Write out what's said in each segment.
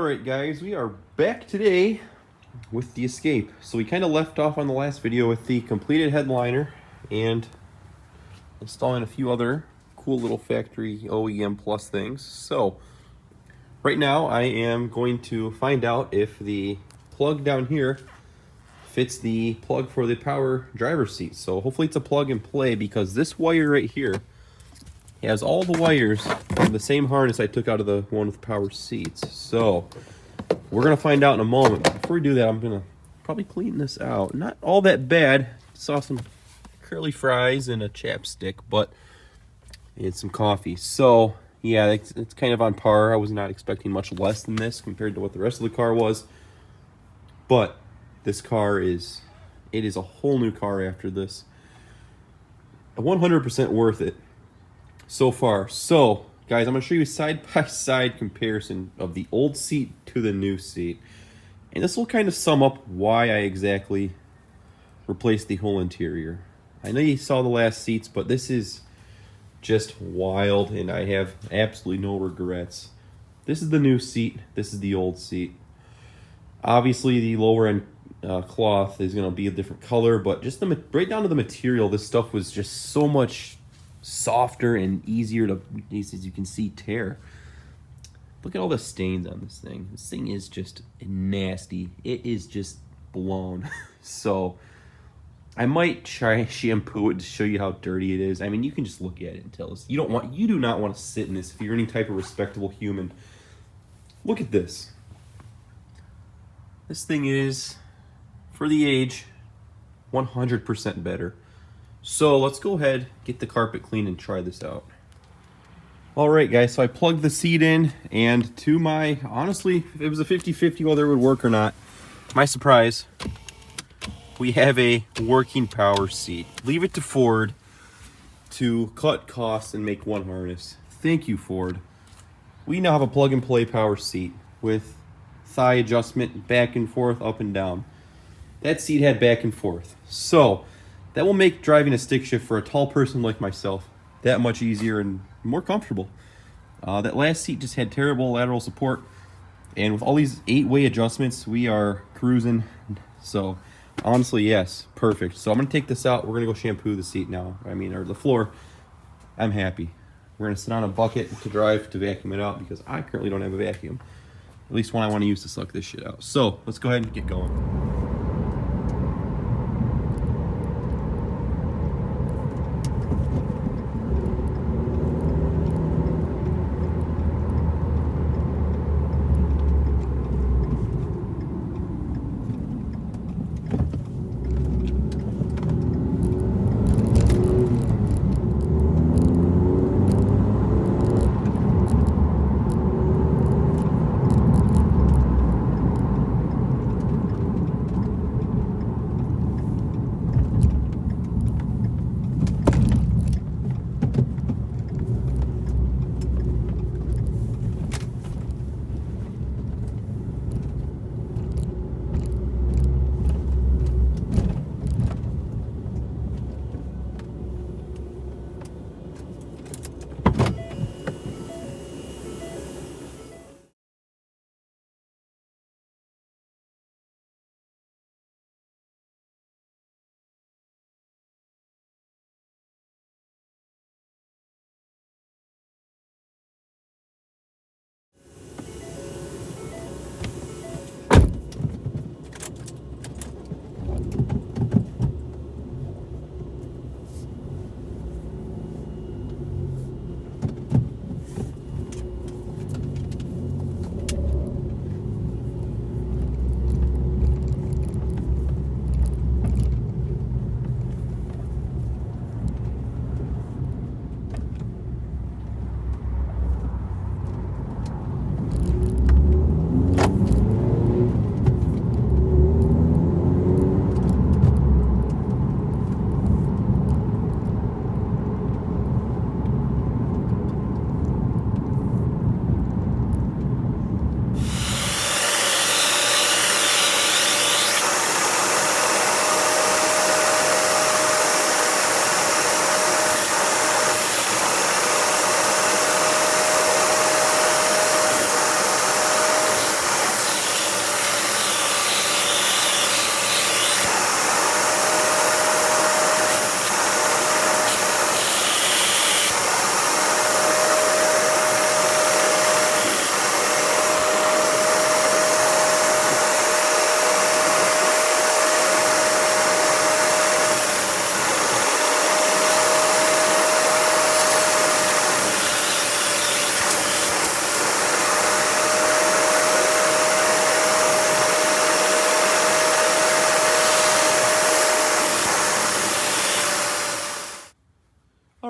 Alright guys, we are back today with the Escape. So we kind of left off on the last video with the completed headliner and installing a few other cool little factory OEM Plus things. So right now I am going to find out if the plug down here fits the plug for the power driver's seat. So hopefully it's a plug and play, because this wire right here has all the wires from the same harness I took out of the one with power seats. So we're gonna find out in a moment. But before we do that, I'm gonna probably clean this out. Not all that bad. Saw some curly fries and a chapstick, but and some coffee. So yeah, it's kind of on par. I was not expecting much less than this compared to what the rest of the car was. But this car is a whole new car after this. 100% worth it so far. So guys, I'm going to show you a side-by-side comparison of the old seat to the new seat. And this will kind of sum up why I exactly replaced the whole interior. I know you saw the last seats, but this is just wild, and I have absolutely no regrets. This is the new seat. This is the old seat. Obviously, the lower end cloth is going to be a different color, but just right down to the material, this stuff was just so much softer and easier to, as you can see, tear. Look at all the stains on this thing. This thing is just nasty. It is just blown. So I might try shampoo it to show you how dirty it is. I mean, you can just look at it and tell us. You do not want to sit in this if you're any type of respectable human. Look at this. This thing is, for the age, 100% better. So let's go ahead, get the carpet clean, and try this out. Alright guys, so I plugged the seat in, and to my, honestly, if it was a 50-50 whether it would work or not, my surprise, we have a working power seat. Leave it to Ford to cut costs and make one harness. Thank you, Ford. We now have a plug-and-play power seat with thigh adjustment, back and forth, up and down. That seat had back and forth. So that will make driving a stick shift for a tall person like myself that much easier and more comfortable. That last seat just had terrible lateral support, and with all these 8-way adjustments, we are cruising. So honestly, yes, perfect. So I'm gonna take this out. We're gonna go shampoo the seat now. Or the floor. I'm happy. We're gonna sit on a bucket to vacuum it out, because I currently don't have a vacuum. At least one I want to use to suck this shit out. So let's go ahead and get going.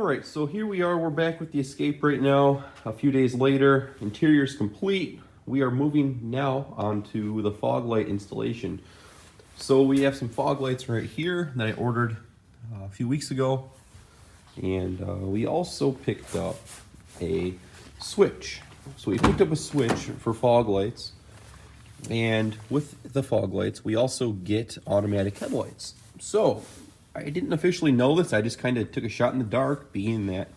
right, so here we are. We're back with the Escape right now. A few days later, interior's complete. We are moving now onto the fog light installation. So we have some fog lights right here that I ordered a few weeks ago. And we also picked up a switch. So we picked up a switch for fog lights. And with the fog lights, we also get automatic headlights. So I didn't officially know this. I just kind of took a shot in the dark, being that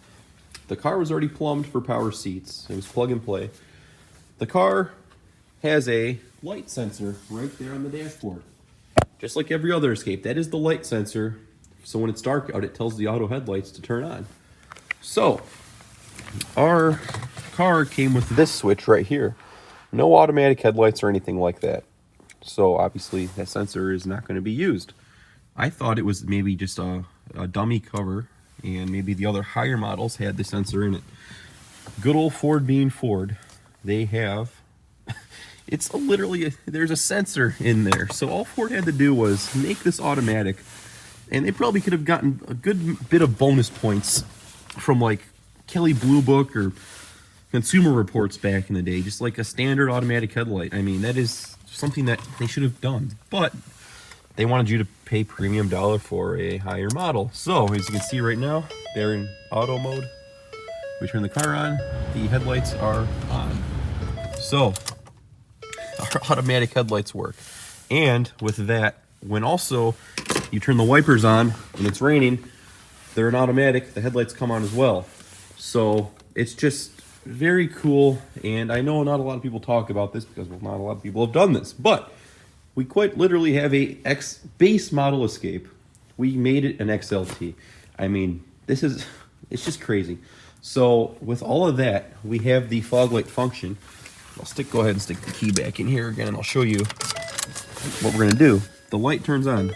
the car was already plumbed for power seats. It was plug and play. The car has a light sensor right there on the dashboard. Just like every other Escape, that is the light sensor. So when it's dark out, it tells the auto headlights to turn on. So our car came with this switch right here. No automatic headlights or anything like that. So obviously that sensor is not going to be used. I thought it was maybe just a dummy cover, and maybe the other higher models had the sensor in it. Good old Ford being Ford, they have, it's literally, there's a sensor in there. So all Ford had to do was make this automatic, and they probably could have gotten a good bit of bonus points from like Kelley Blue Book or Consumer Reports back in the day, just like a standard automatic headlight. I mean, that is something that they should have done, but they wanted you to pay premium dollar for a higher model. So as you can see right now, they're in auto mode. We turn the car on, the headlights are on. So our automatic headlights work. And with that, when also you turn the wipers on and it's raining, they're an automatic, the headlights come on as well. So it's just very cool. And I know not a lot of people talk about this because, well, not a lot of people have done this, but we quite literally have a base model Escape. We made it an XLT. I mean, it's just crazy. So with all of that, we have the fog light function. Go ahead and stick the key back in here again, and I'll show you what we're gonna do. The light turns on.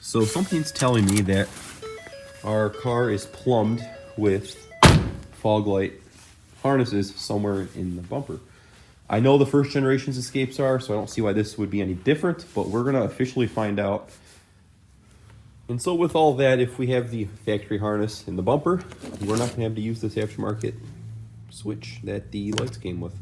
So something's telling me that our car is plumbed with fog light harnesses somewhere in the bumper. I know the first generation's Escapes are, so I don't see why this would be any different, but we're going to officially find out. And so with all that, if we have the factory harness in the bumper, we're not going to have to use this aftermarket switch that the lights came with.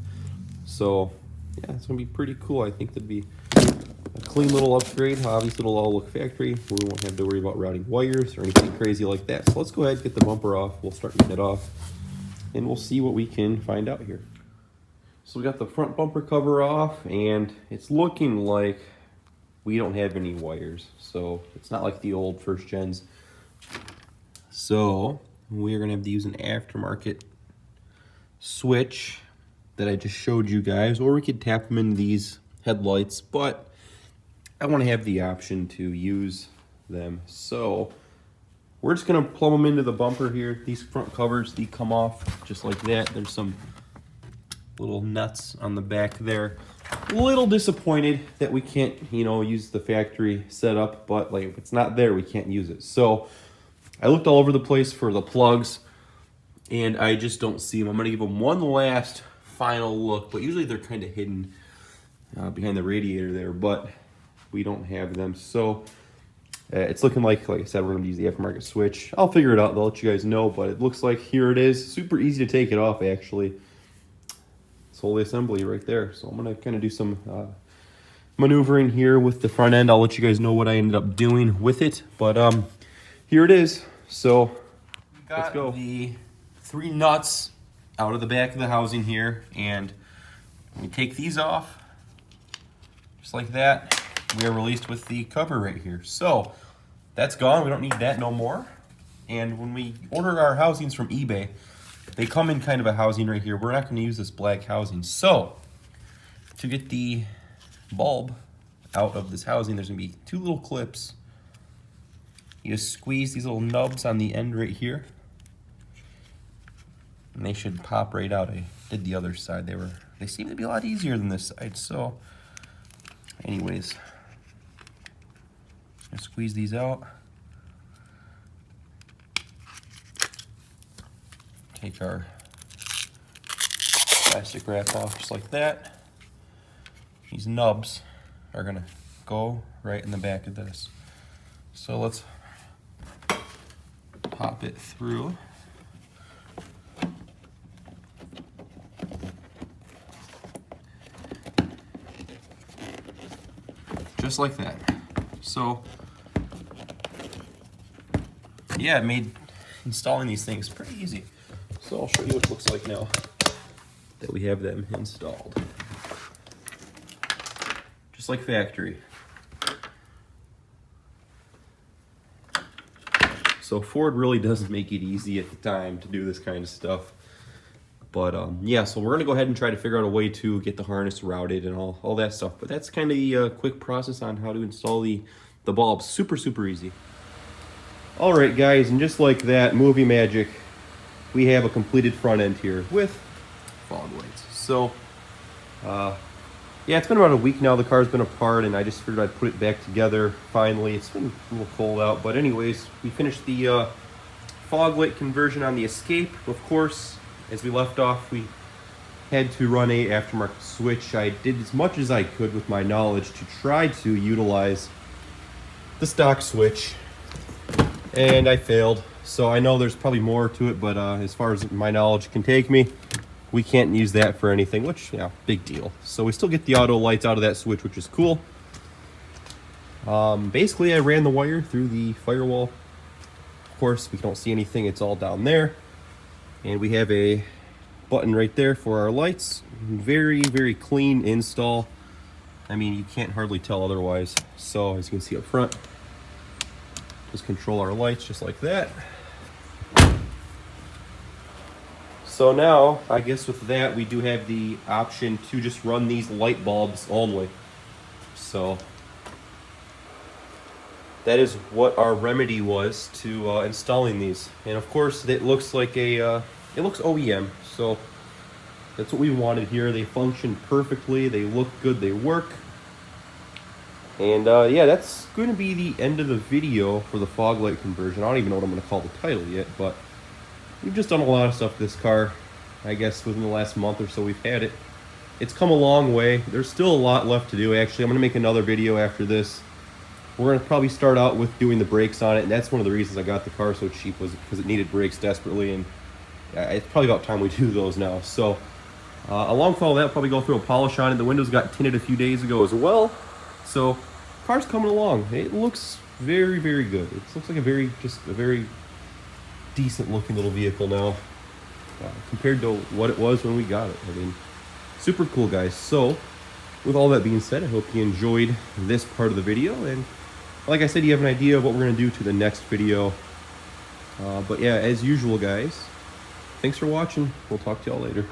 So yeah, it's going to be pretty cool. I think that'd be a clean little upgrade. Obviously, it'll all look factory. We won't have to worry about routing wires or anything crazy like that. So let's go ahead and get the bumper off. We'll start getting it off, and we'll see what we can find out here. So we got the front bumper cover off, and it's looking like we don't have any wires. So it's not like the old first gens. So we're gonna have to use an aftermarket switch that I just showed you guys, or we could tap them in these headlights, but I wanna have the option to use them. So we're just gonna plumb them into the bumper here. These front covers, they come off just like that. There's some little nuts on the back there. A little disappointed that we can't, use the factory setup, but like if it's not there, we can't use it. So I looked all over the place for the plugs, and I just don't see them. I'm gonna give them one last final look, but usually they're kind of hidden behind the radiator there, but we don't have them. So it's looking like I said, we're gonna use the aftermarket switch. I'll figure it out, I'll let you guys know, but it looks like here it is. Super easy to take it off, actually. It's whole assembly right there. So I'm gonna kind of do some maneuvering here with the front end. I'll let you guys know what I ended up doing with it, but here it is. So let's go. The 3 nuts out of the back of the housing here, and we take these off just like that. We are released with the cover right here. So that's gone. We don't need that no more. And when we order our housings from eBay, they come in kind of a housing right here. We're not going to use this black housing. So to get the bulb out of this housing, there's going to be 2 little clips. You just squeeze these little nubs on the end right here, and they should pop right out. I did the other side. They seem to be a lot easier than this side. So anyways, I squeeze these out. Take our plastic wrap off just like that. These nubs are gonna go right in the back of this. So let's pop it through. Just like that. So yeah, it made installing these things pretty easy. So I'll show you what it looks like now that we have them installed. Just like factory. So Ford really does make it easy at the time to do this kind of stuff. But yeah, so we're gonna go ahead and try to figure out a way to get the harness routed and all that stuff. But that's kind of the quick process on how to install the bulbs. Super, super easy. All right, guys, and just like that, movie magic, we have a completed front end here with fog lights. So, yeah, it's been about a week now the car's been apart, and I just figured I'd put it back together finally. It's been a little cold out, but anyways, we finished the fog light conversion on the Escape. Of course, as we left off, we had to run a aftermarket switch. I did as much as I could with my knowledge to try to utilize the stock switch, and I failed. So I know there's probably more to it, but as far as my knowledge can take me, we can't use that for anything, which, yeah, big deal. So we still get the auto lights out of that switch, which is cool. Basically, I ran the wire through the firewall. Of course, we don't see anything. It's all down there. And we have a button right there for our lights. Very, very clean install. I mean, you can't hardly tell otherwise. So as you can see up front, just control our lights just like that. So now, I guess with that, we do have the option to just run these light bulbs only. So that is what our remedy was to installing these. And of course, it looks like it looks OEM. So that's what we wanted here. They function perfectly. They look good. They work. And yeah, that's going to be the end of the video for the fog light conversion. I don't even know what I'm going to call the title yet, but we've just done a lot of stuff with this car. I guess within the last month or so we've had it. It's come a long way. There's still a lot left to do. Actually, I'm going to make another video after this. We're going to probably start out with doing the brakes on it, and that's one of the reasons I got the car so cheap, was because it needed brakes desperately, and it's probably about time we do those now. So along with all that, I'll probably go through a polish on it. The windows got tinted a few days ago as well. So car's coming along. It looks very, very good. It looks like a very decent looking little vehicle now compared to what it was when we got it. I mean, super cool, guys. So with all that being said, I hope you enjoyed this part of the video, and like I said, you have an idea of what we're going to do to the next video. But yeah, as usual, guys, thanks for watching. We'll talk to y'all later.